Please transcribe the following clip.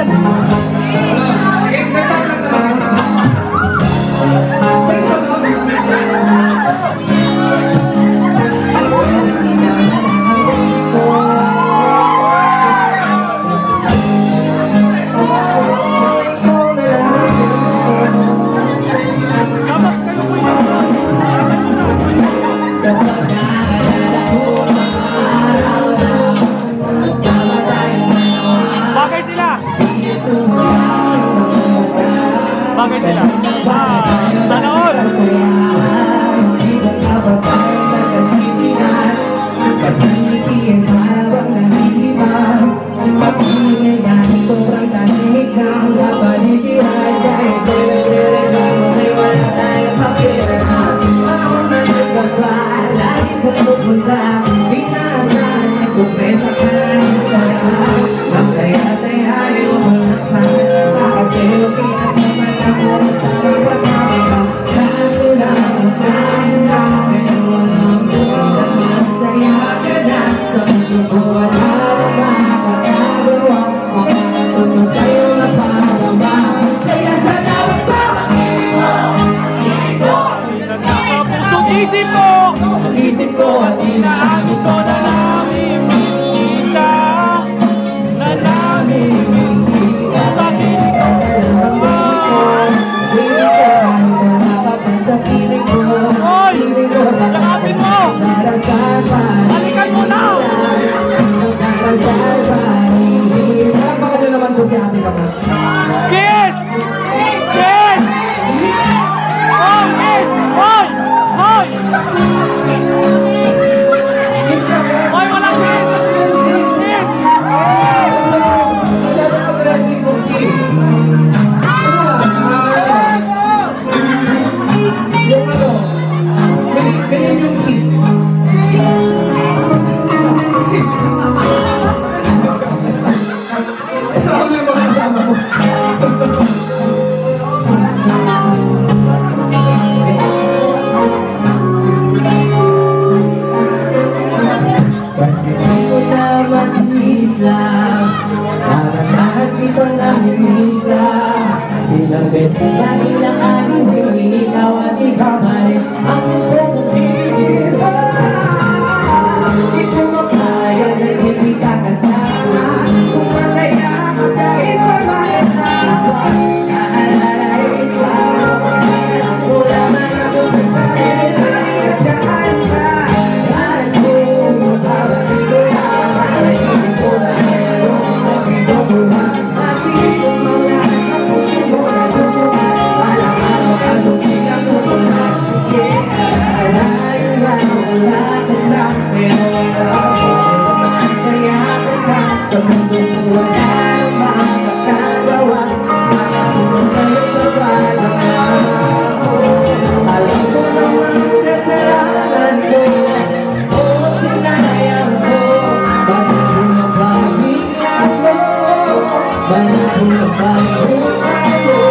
yan. Game na lang naman. Sa isa mo. Bagay sila. Sana all. Sobrang tahimik ng kapaligiran kahit kailan ay wala tayong pakiramdam. Ako na nagkaba, lagi kong pupunta, pinaasahan ng sorpresa ka lang pala. Ang saya-saya yung mga pangalawa kasi okay na naman ako sa kasama ka. Kaso lang dahil na ngayon walang buwan, masaya ka na sa mundo ko, wala na makakagawa. Makakatunos kayo na pangalawa. Kaya salamat sa Nasa puso't isip ko. isip ko at Inaabot ko na namimiss kita. Na namimiss kita. Sa piling ko. sa piling ko. Hoy! Yakapin mo! Balikan mo na! Baka na naman po si ate naman. Kiss! Kiss! Hoy! Kiss! Hoy! Hoy! Hoy! Walang kiss! Kiss! Yung ano, bilhin yung kiss. Kiss. Sabi mo na sama mo. Kasi di ko na mag-miss lang. Parang lahat kita nami-miss lang. Ilang beses na ilang aliwin, ikaw at ikaw pa rin ang gusto kong bilis. Di ko makaya na hindi ka kasama. Kung makaya ka kahit pamalasama. Naalala isa wala man ako sa sarili lang nandiyan ka. Lahat ko mababati ko lang. Naisip ko na mayroong pag-ito buwan. Makinig ko malakas sa puso mo na lumuhan. Walang araw kaso biglang tumulan. Yeah, dahil na wala ka na. Pero ikaw masaya ka na. Sa mundo ko wala nang makakagawa. Makatulong sa'yo kapalaman ako. Alam ko naman kasalanan ko. Oo, sinayang ko. Bakit mo nababigyan ko? Bakit mo nababigyan sa'yo?